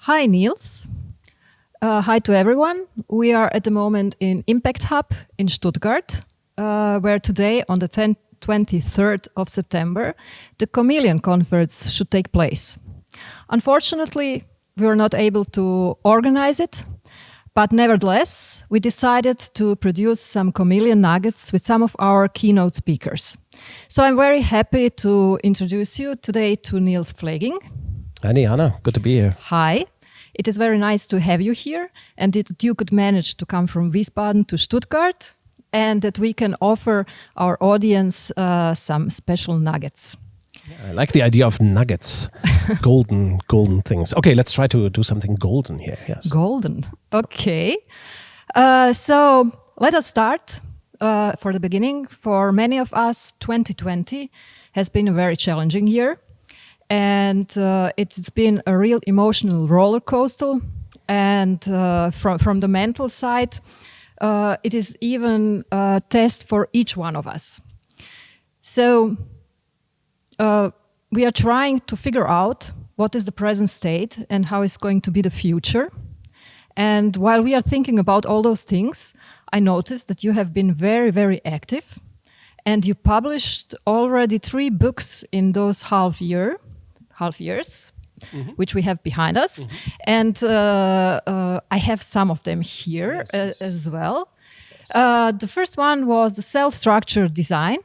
Hi, Niels. Hi to everyone. We are at the moment in Impact Hub in Stuttgart, where today, on the 23rd of September, the COMELEON conference should take place. Unfortunately, we were not able to organize it, but nevertheless, we decided to produce some COMELEON Nuggets with some of our keynote speakers. So I'm very happy to introduce you today to Niels Pflaeging. Hi, Dijana. Good to be here. Hi. It is very nice to have you here and that you could manage to come from Wiesbaden to Stuttgart and that we can offer our audience some special nuggets. I like the idea of nuggets, golden things. Okay, let's try to do something golden here. Yes. Golden. Okay. So let us start for the beginning. For many of us, 2020 has been a very challenging year. And it's been a real emotional roller coaster. And from the mental side, it is even a test for each one of us. So we are trying to figure out what is the present state and how is going to be the future. And while we are thinking about all those things, I noticed that you have been very, very active. And you published already 3 books in those half years, which we have behind us. And I have some of them here as well. The first one was the self-structured design,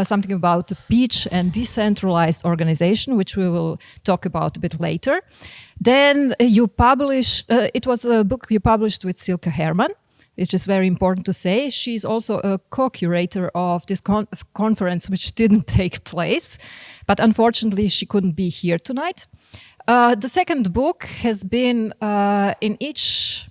something about the beach and decentralized organization, which we will talk about a bit later. Then you published, it was a book you published with Silke Hermann. It's just very important to say. She's also a co-curator of this conference, which didn't take place. But unfortunately, she couldn't be here tonight. The second book has been in each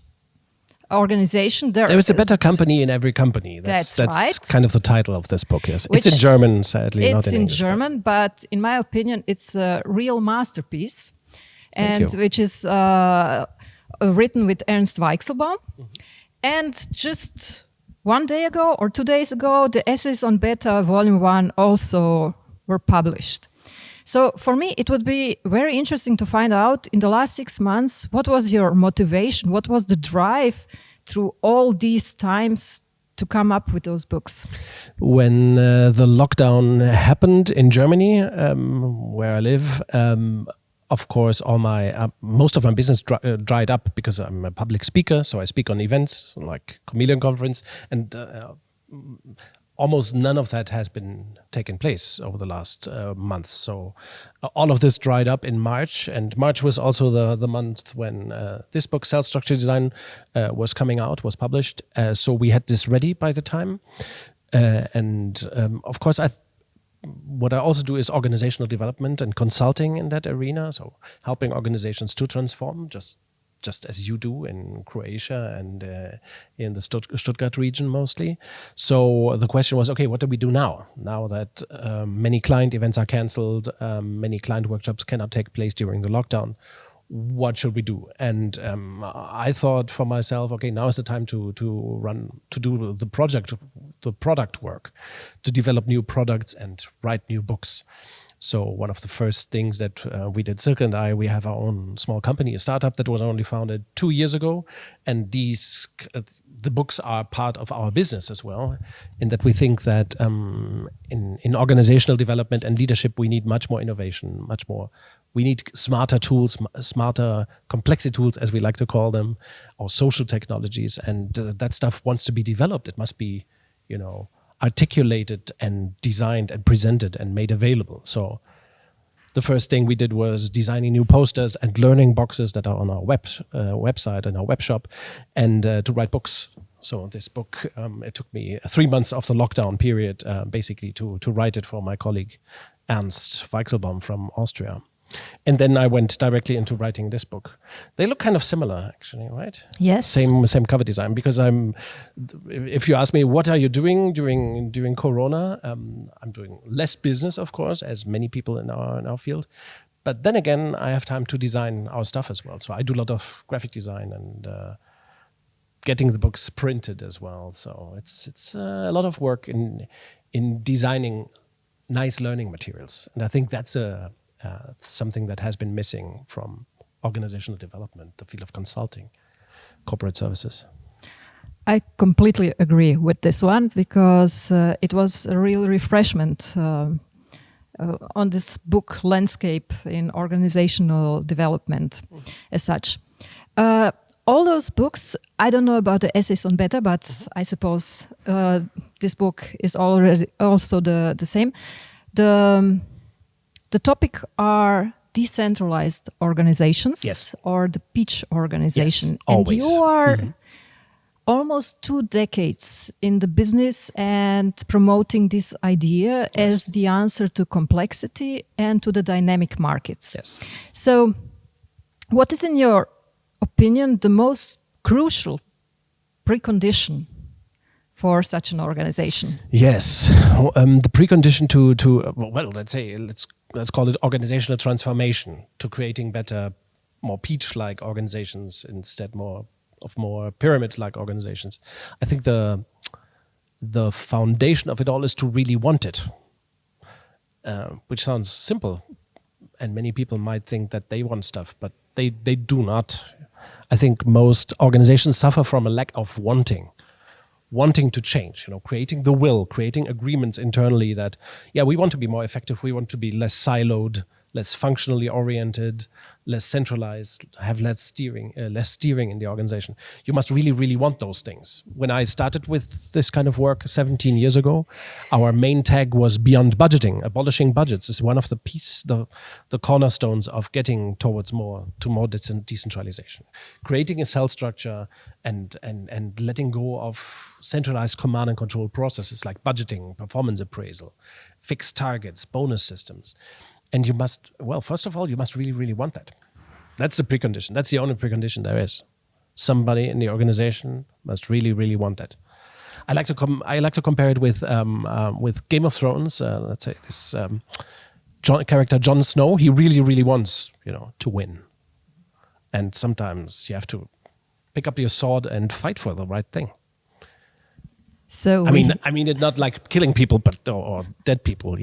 organization. There is a better company in every company. That's right. Kind of the title of this book, yes. It's in German, sadly, not in English. It's in German, but in my opinion, it's a real masterpiece. And which is written with Ernst Weichselbaum. And just 1 day ago or 2 days ago, the essays on beta volume 1 also were published. So for me, it would be very interesting to find out in the last 6 months, what was your motivation? What was the drive through all these times to come up with those books? When the lockdown happened in Germany, where I live, of course, most of my business dried up because I'm a public speaker. So I speak on events like COMELEON conference, and almost none of that has been taken place over the last months. So all of this dried up in March, and March was also the month when this book, Self-Structured Design, was coming out, was published. So we had this ready by the time. Of course, what I also do is organizational development and consulting in that arena, so helping organizations to transform, just as you do in Croatia and in the Stuttgart region mostly. So the question was, okay, what do we do now? Now that many client events are cancelled, many client workshops cannot take place during the lockdown, what should we do? And I thought for myself, okay, now is the time to do the product work, to develop new products and write new books. So one of the first things that we did, Silke and I, we have our own small company, a startup that was only founded 2 years ago. And the books are part of our business as well, in that we think that in organizational development and leadership, we need much more innovation, we need smarter tools, smarter complexity tools, as we like to call them, or social technologies. And that stuff wants to be developed. It must be, articulated and designed and presented and made available. So the first thing we did was designing new posters and learning boxes that are on our website and our web shop, and to write books. So this book, it took me 3 months of the lockdown period, basically to write it for my colleague Ernst Weichselbaum from Austria. And then I went directly into writing this book. They look kind of similar, actually, right? Yes. Same cover design. Because if you ask me, what are you doing during Corona? I'm doing less business, of course, as many people in our field. But then again, I have time to design our stuff as well. So I do a lot of graphic design and getting the books printed as well. So it's a lot of work in designing nice learning materials. And I think that's something that has been missing from organizational development, the field of consulting, corporate services. I completely agree with this one because it was a real refreshment on this book landscape in organizational development as such. All those books, I don't know about the essays on beta, but I suppose this book is already also the same. The topic are decentralized organizations, yes, or the pitch organization. Yes, and always. you are almost 2 decades in the business and promoting this idea as the answer to complexity and to the dynamic markets. Yes. So what is, in your opinion, the most crucial precondition for such an organization? Yes, the precondition to well, let's call it organizational transformation, to creating better, more peach-like organizations instead more pyramid-like organizations. I think the foundation of it all is to really want it, which sounds simple, and many people might think that they want stuff, but they do not. I think most organizations suffer from a lack of wanting to change, creating the will, creating agreements internally that, we want to be more effective, we want to be less siloed, less functionally oriented, less centralized, have less steering in the organization. You must really, really want those things. When I started with this kind of work 17 years ago, our main tag was beyond budgeting. Abolishing budgets is one of the cornerstones of getting towards more decentralization. Creating a cell structure and letting go of centralized command and control processes like budgeting, performance appraisal, fixed targets, bonus systems. And you must, first of all, you must really, really want that. That's the precondition. That's the only precondition there is. Somebody in the organization must really, really want that. I like to compare it with Game of Thrones. Let's say this character Jon Snow. He really, really wants, to win. And sometimes you have to pick up your sword and fight for the right thing. So I mean it not like killing people, but or dead people,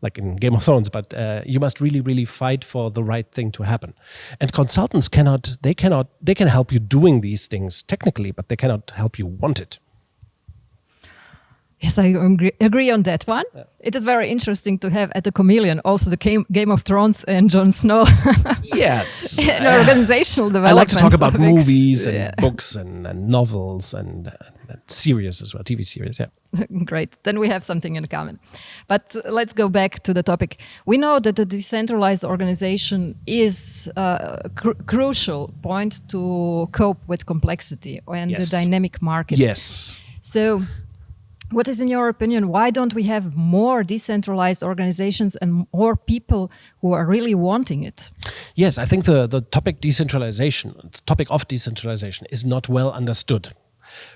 like in Game of Thrones, but you must really, really fight for the right thing to happen. And consultants they can help you doing these things technically, but they cannot help you want it. Yes, I agree on that one. Yeah. It is very interesting to have at the COMELEON also the Game of Thrones and Jon Snow. Yes. And organizational development. I like to talk about movies and books and novels and series as well, TV series, yeah. Great. Then we have something in common. But let's go back to the topic. We know that the decentralized organization is a crucial point to cope with complexity and the dynamic markets. Yes. So what is, in your opinion, why don't we have more decentralized organizations and more people who are really wanting it? Yes, I think the topic of decentralization is not well understood.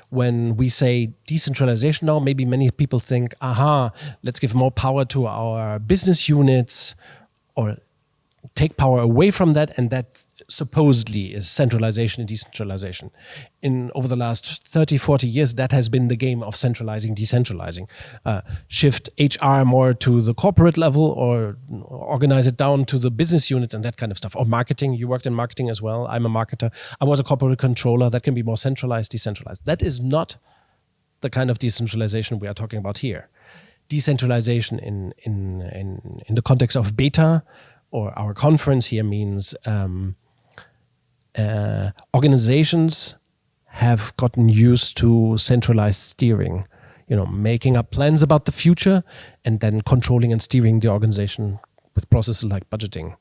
When we say decentralization now, maybe many people think, let's give more power to our business units or take power away from that, and that supposedly is centralization and decentralization. Over the last 30, 40 years, that has been the game of centralizing, decentralizing. Shift HR more to the corporate level or organize it down to the business units and that kind of stuff. Or marketing, you worked in marketing as well. I'm a marketer. I was a corporate controller. That can be more centralized, decentralized. That is not the kind of decentralization we are talking about here. Decentralization in the context of beta or our conference here means organizations have gotten used to centralized steering, making up plans about the future and then controlling and steering the organization with processes like budgeting,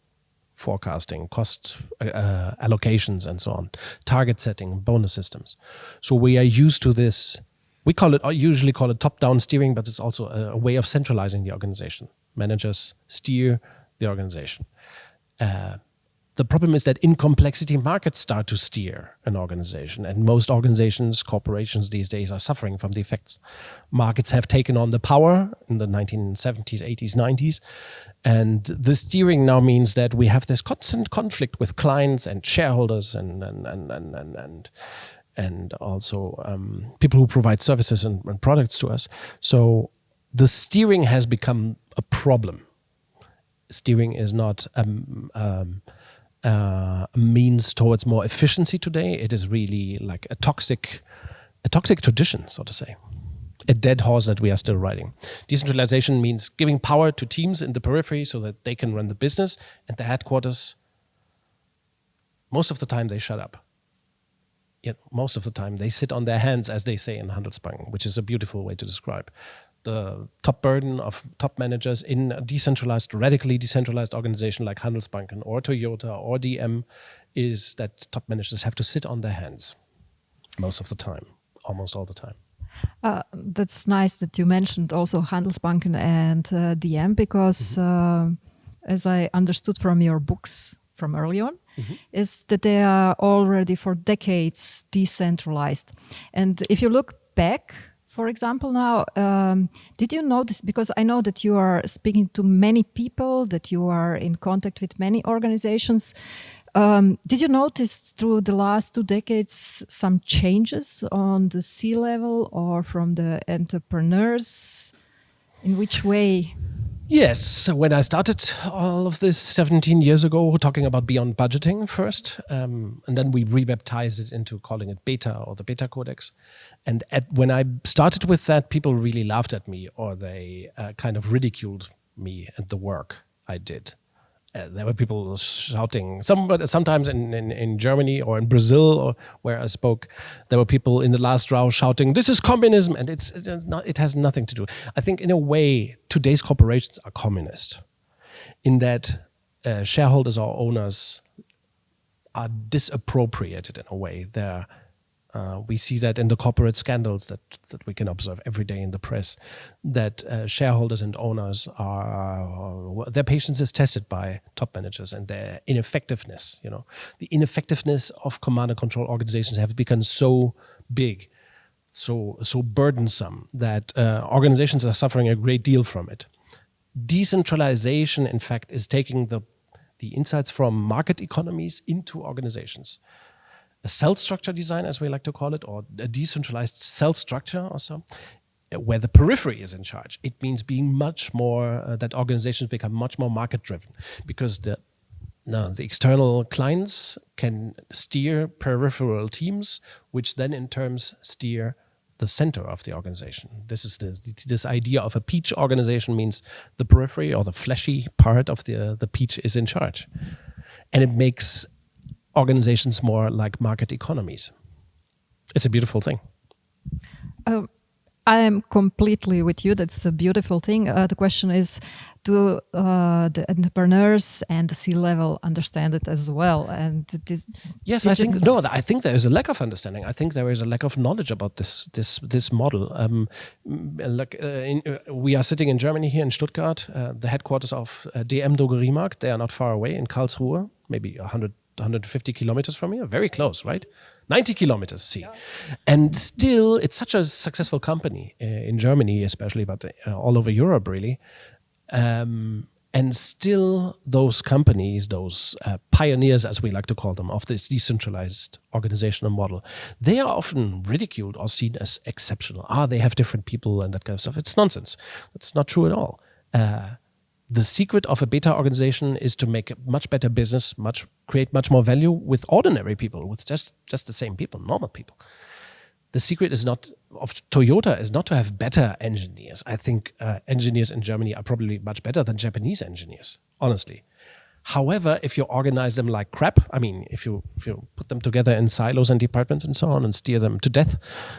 forecasting, cost allocations, and so on, target setting, bonus systems. So we are used to this. We usually call it top-down steering, but it's also a way of centralizing the organization. Managers steer the organization. The problem is that in complexity, markets start to steer an organization, and most organizations, corporations these days are suffering from the effects. Markets have taken on the power in the 1970s, 80s, 90s, and the steering now means that we have this constant conflict with clients and shareholders and also people who provide services and products to us. So the steering has become a problem. Steering is not means towards more efficiency today. It is really like a toxic tradition, so to say. A dead horse that we are still riding. Decentralization means giving power to teams in the periphery so that they can run the business, and the headquarters, most of the time they shut up. Yet most of the time they sit on their hands, as they say in Handelsbanken, which is a beautiful way to describe the top burden of top managers in a decentralized, radically decentralized organization like Handelsbanken or Toyota or DM, is that top managers have to sit on their hands most of the time, almost all the time. That's nice that you mentioned also Handelsbanken and DM, because as I understood from your books from early on, is that they are already for decades decentralized. And if you look back, for example, now, did you notice, because I know that you are speaking to many people, that you are in contact with many organizations, did you notice through the last 2 decades some changes on the C-level or from the entrepreneurs? In which way? Yes, when I started all of this 17 years ago, talking about beyond budgeting first, and then we rebaptized it into calling it Beta or the Beta Codex. And when I started with that, people really laughed at me, or they kind of ridiculed me and the work I did. There were people shouting, sometimes in Germany or in Brazil, or where I spoke, there were people in the last row shouting, "This is communism," and it has nothing to do. I think in a way, today's corporations are communist, in that shareholders or owners are disappropriated in a way. We see that in the corporate scandals that we can observe every day in the press, that shareholders and owners their patience is tested by top managers, and their ineffectiveness. The ineffectiveness of command and control organizations have become so big, so burdensome, that organizations are suffering a great deal from it. Decentralization, in fact, is taking the insights from market economies into organizations. A cell structure design, as we like to call it, or a decentralized cell structure or so, where the periphery is in charge. It means being much more, that organizations become much more market driven, because the external clients can steer peripheral teams, which then in turns steer the center of the organization. This idea of a peach organization means the periphery, or the fleshy part of the peach, is in charge. And it makes organizations more like market economies. It's a beautiful thing. I am completely with you. That's a beautiful thing. The question is, do the entrepreneurs and the C-level understand it as well? And yes, I think there is a lack of understanding. I think there is a lack of knowledge about this model. We are sitting in Germany here in Stuttgart, the headquarters of DM Drogeriemarkt. They are not far away in Karlsruhe, maybe 150 kilometers from here, very close, right? 90 kilometers, see. Yeah. And still, it's such a successful company in Germany, especially, but all over Europe, really. And still, those companies, those pioneers, as we like to call them, of this decentralized organizational model, they are often ridiculed or seen as exceptional. They have different people and that kind of stuff. It's nonsense. It's not true at all. The secret of a beta organization is to make a much better business, create much more value with ordinary people, with just the same people, normal people. The secret of Toyota is not to have better engineers. I think engineers in Germany are probably much better than Japanese engineers, honestly. However, if you organize them like crap, I mean, if you put them together in silos and departments and so on and steer them to death,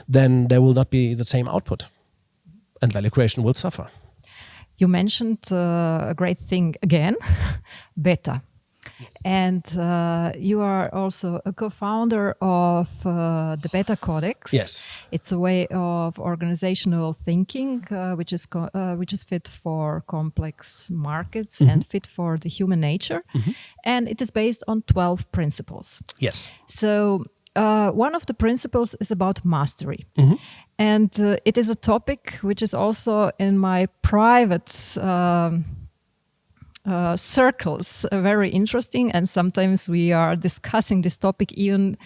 then there will not be the same output, and value creation will suffer. You mentioned a great thing again, beta. Yes. And you are also a co-founder of the Beta Codex. Yes. It's a way of organizational thinking, which is fit for complex markets and fit for the human nature. And it is based on 12 principles. Yes. So one of the principles is about mastery. And it is a topic which is also in my private circles very interesting, and sometimes we are discussing this topic even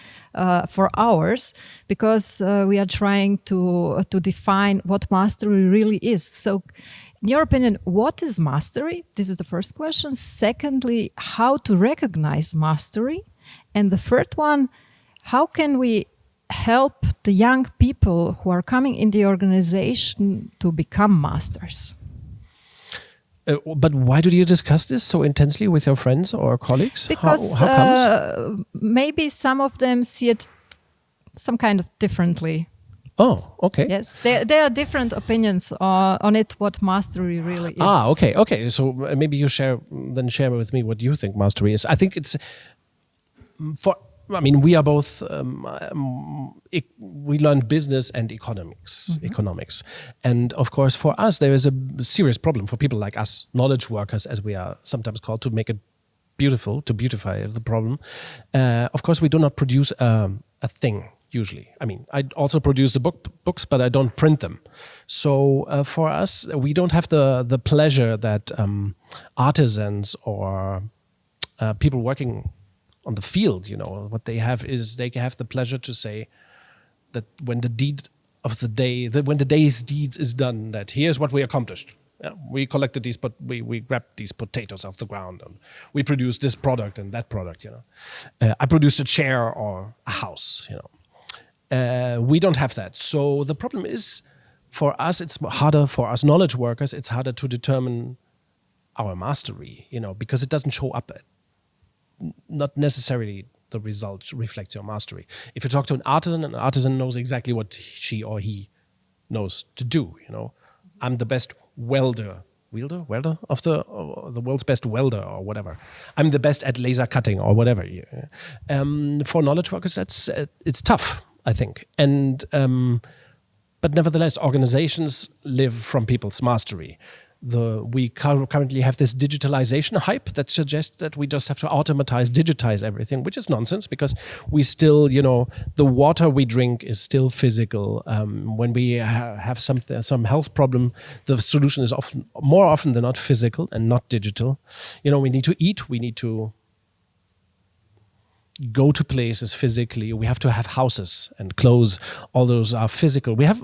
for hours, because we are trying to define what mastery really is. So in your opinion, what is mastery? This is the first question. Secondly, how to recognize mastery? And the third one, how can we help the young people who are coming in the organization to become masters? But why do you discuss this so intensely with your friends or colleagues? Because how comes? Maybe some of them see it some kind of differently. Oh, okay. Yes, there are different opinions on it, what mastery really is. Okay. So maybe you share with me what you think mastery is. I think it's we are both, we learned business and economics. And of course, for us, there is a serious problem for people like us, knowledge workers, as we are sometimes called, to make it beautiful, to beautify the problem. Of course, we do not produce a thing. Usually, I also produce the books, but I don't print them. So for us, we don't have the pleasure that artisans or people working on the field, what they have is they have the pleasure to say that when the deed of the day, when the day's deeds is done, that here's what we accomplished. Yeah, we collected these, but we grabbed these potatoes off the ground, and we produced this product and that product. I produced a chair or a house. We don't have that. So the problem is, for us, it's harder, for us knowledge workers, it's harder to determine our mastery, because it doesn't show up. Not necessarily the result reflects your mastery. If you talk to an artisan knows exactly what she or he knows to do. I'm the best welder of the world's best welder or whatever. I'm the best at laser cutting or whatever. For knowledge workers, it's tough, I think. And but nevertheless, organizations live from people's mastery. We currently have this digitalization hype that suggests that we just have to digitize everything, which is nonsense, because we still, the water we drink is still physical. When we have some health problem, the solution is more often than not physical and not digital. We need to eat, we need to go to places physically. We have to have houses and clothes. All those are physical. We have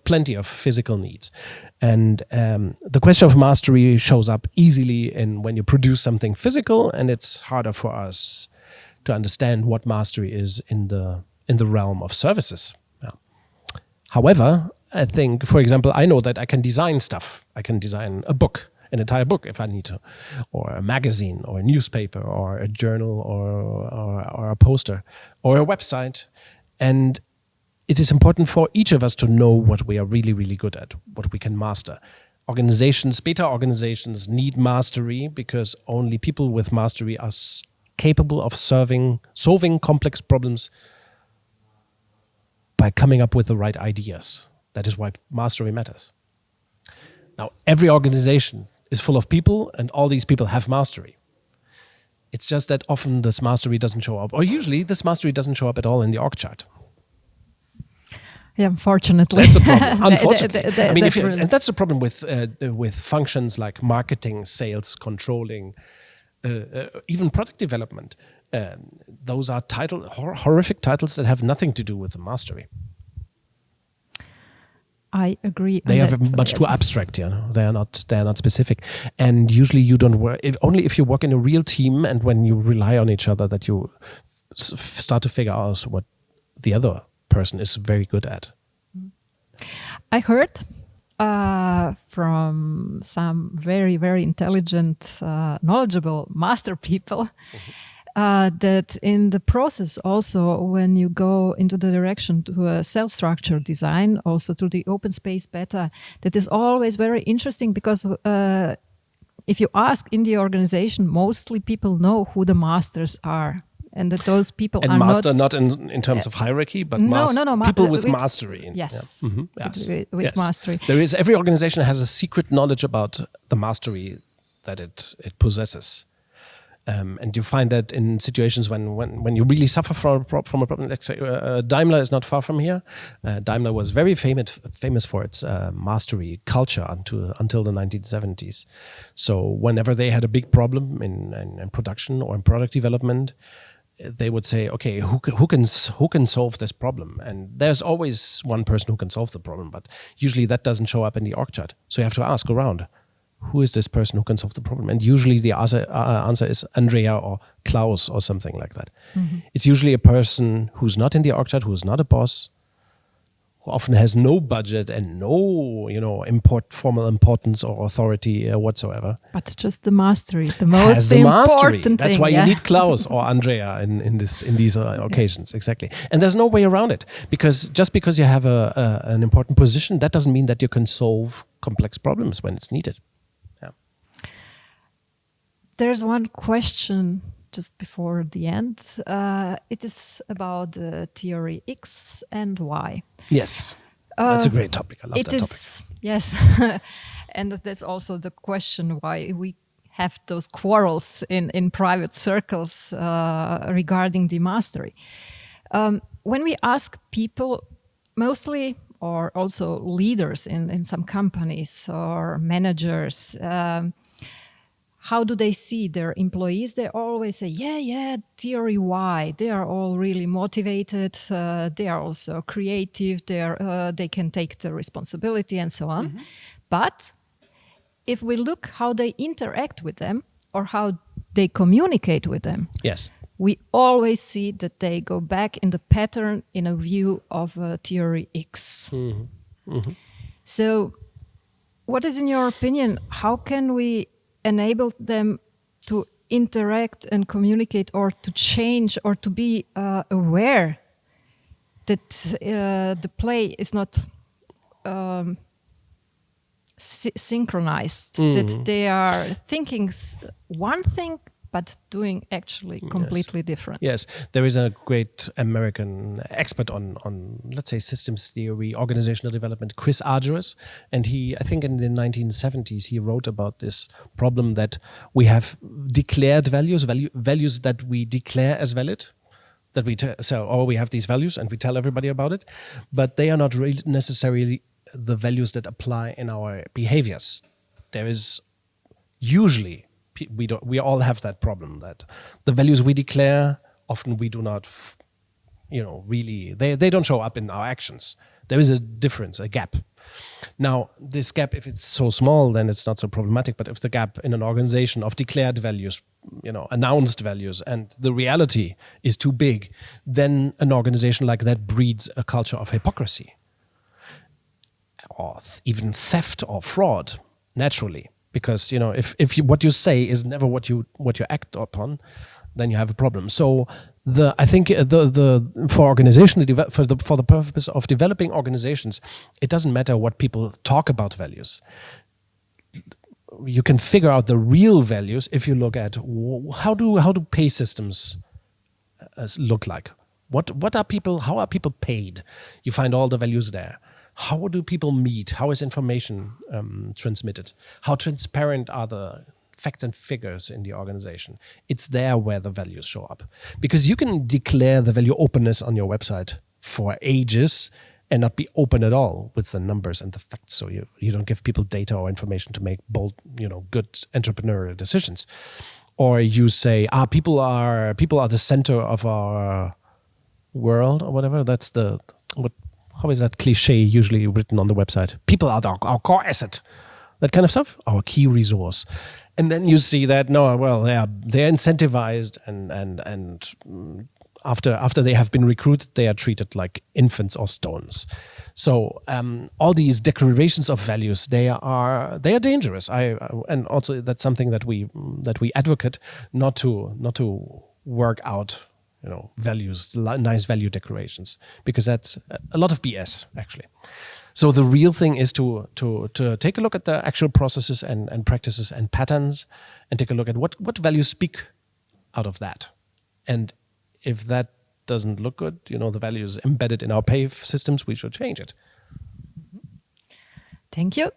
plenty of physical needs. And the question of mastery shows up easily when you produce something physical, and it's harder for us to understand what mastery is in the realm of services. Yeah. However, I think, for example, I know that I can design stuff. I can design a book, an entire book if I need to, or a magazine, or a newspaper, or a journal, or a poster, or a website. And it is important for each of us to know what we are really, really good at, what we can master. Beta organizations need mastery, because only people with mastery are capable of solving complex problems by coming up with the right ideas. That is why mastery matters. Now, every organization is full of people, and all these people have mastery. It's just that often this mastery doesn't show up, or usually this mastery doesn't show up at all in the org chart. Yeah, unfortunately. That's a problem. Unfortunately, and that's the problem with functions like marketing, sales, controlling, even product development. Those are horrific titles that have nothing to do with the mastery. I agree. They are much too abstract. They are not specific, and usually you don't work. Only if you work in a real team, and when you rely on each other, that you start to figure out what the other person is very good at. I heard from some very, very intelligent, knowledgeable master people that in the process also, when you go into the direction to a cell structure design, also to the open space beta, that is always very interesting, because if you ask in the organization, mostly people know who the masters are. And that those people and are master not in terms of hierarchy, but people with mastery. Yes, yeah. Yes. With mastery. Every organization has a secret knowledge about the mastery that it possesses. And you find that in situations when you really suffer from a problem. Let's say Daimler is not far from here. Daimler was very famous for its mastery culture until the 1970s. So whenever they had a big problem in production or in product development, they would say, okay, who can solve this problem? And there's always one person who can solve the problem, but usually that doesn't show up in the org chart. So you have to ask around, who is this person who can solve the problem? And usually the answer is Andrea or Klaus or something like that. It's usually a person who's not in the org chart, who's not a boss, who often has no budget and no, formal importance or authority whatsoever. But just the mastery, the most has the important mastery. That's thing, why you need Klaus or Andrea in these occasions. Exactly. And there's no way around it, because just because you have an important position, that doesn't mean that you can solve complex problems when it's needed. Yeah. There's one question just before the end. It is about theory X and Y. Yes, that's a great topic. I love that topic. Yes. And that's also the question why we have those quarrels in private circles regarding the mastery. When we ask people, mostly, or also leaders in some companies or managers, how do they see their employees? They always say, yeah, theory Y. They are all really motivated. They are also creative. They can take the responsibility and so on. But if we look how they interact with them or how they communicate with them, yes, we always see that they go back in the pattern in a view of theory X. So what is, in your opinion, how can we enable them to interact and communicate, or to change, or to be aware that the play is not synchronized, that they are thinking one thing but doing actually completely different. Yes, there is a great American expert on let's say systems theory, organizational development, Chris Argyris, and I think in the 1970s he wrote about this problem that we have declared values that we declare as valid, that we have these values and we tell everybody about it, but they are not really necessarily the values that apply in our behaviors. There is usually, we all have that problem, that the values we declare, often we do not, really, they don't show up in our actions. There is a difference, a gap. Now, this gap, if it's so small, then it's not so problematic. But if the gap in an organization of declared values, announced values, and the reality is too big, then an organization like that breeds a culture of hypocrisy, or even theft or fraud, naturally. Because if what you say is never what you act upon, then you have a problem. So I think for the purpose of developing organizations, it doesn't matter what people talk about values. You can figure out the real values if you look at how do pay systems look like. How are people paid? You find all the values there. How do people meet? How is information transmitted? How transparent are the facts and figures in the organization? It's there where the values show up. Because you can declare the value openness on your website for ages and not be open at all with the numbers and the facts. So you don't give people data or information to make bold, good entrepreneurial decisions. Or you say, people are the center of our world, or whatever. That's how is that cliche usually written on the website? People are our core asset, that kind of stuff, our key resource. And then you see that they're incentivized, and after they have been recruited, they are treated like infants or stones. So all these declarations of values, they are dangerous. And also that's something that we advocate not to work out. Values, nice value declarations, because that's a lot of BS, actually. So the real thing is to take a look at the actual processes and practices and patterns, and take a look at what values speak out of that. And if that doesn't look good, the values embedded in our pay systems, we should change it. Thank you.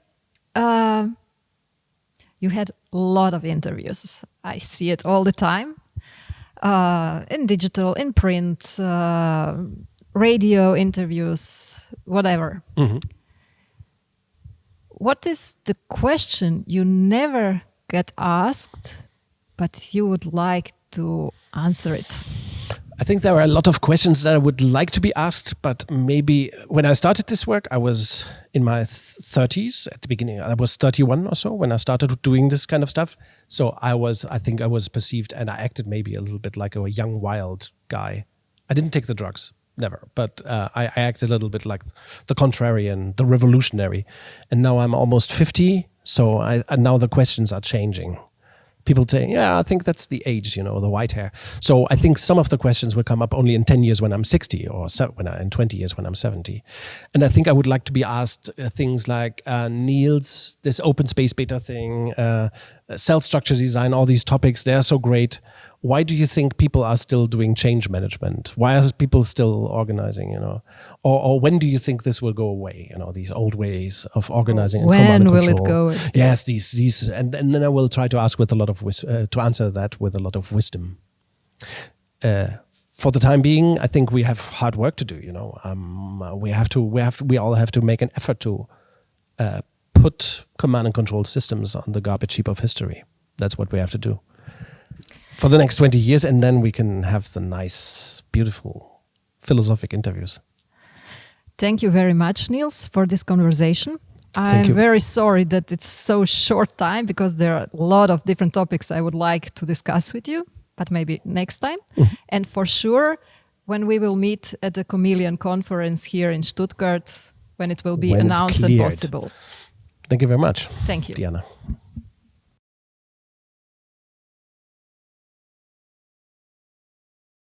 You had a lot of interviews. I see it all the time. In digital, in print, radio interviews, whatever. What is the question you never get asked, but you would like to answer it? I think there are a lot of questions that I would like to be asked, but maybe when I started this work, I was in my 30s at the beginning. I was 31 or so when I started doing this kind of stuff. So I think I was perceived, and I acted maybe a little bit like a young, wild guy. I didn't take the drugs, never, but I acted a little bit like the contrarian, the revolutionary. And now I'm almost 50, so and now the questions are changing. People say, yeah, I think that's the age, the white hair. So I think some of the questions will come up only in 10 years when I'm 60 or in 20 years when I'm 70. And I think I would like to be asked things like, Niels, this open space beta thing, cell structure design, all these topics, they're so great. Why do you think people are still doing change management? Why are people still organizing, Or when do you think this will go away, these old ways of organizing and command and control? When will it go away? Yes, these, and then I will try to ask with a lot of to answer that with a lot of wisdom. For the time being, I think we have hard work to do, we all have to make an effort to put command and control systems on the garbage heap of history. That's what we have to do for the next 20 years, and then we can have the nice, beautiful, philosophic interviews. Thank you very much, Niels, for this conversation. I'm very sorry that it's so short time, because there are a lot of different topics I would like to discuss with you, but maybe next time. Mm-hmm. And for sure, when we will meet at the COMELEON conference here in Stuttgart, when it will be announced and possible. Thank you very much. Thank you. Dijana.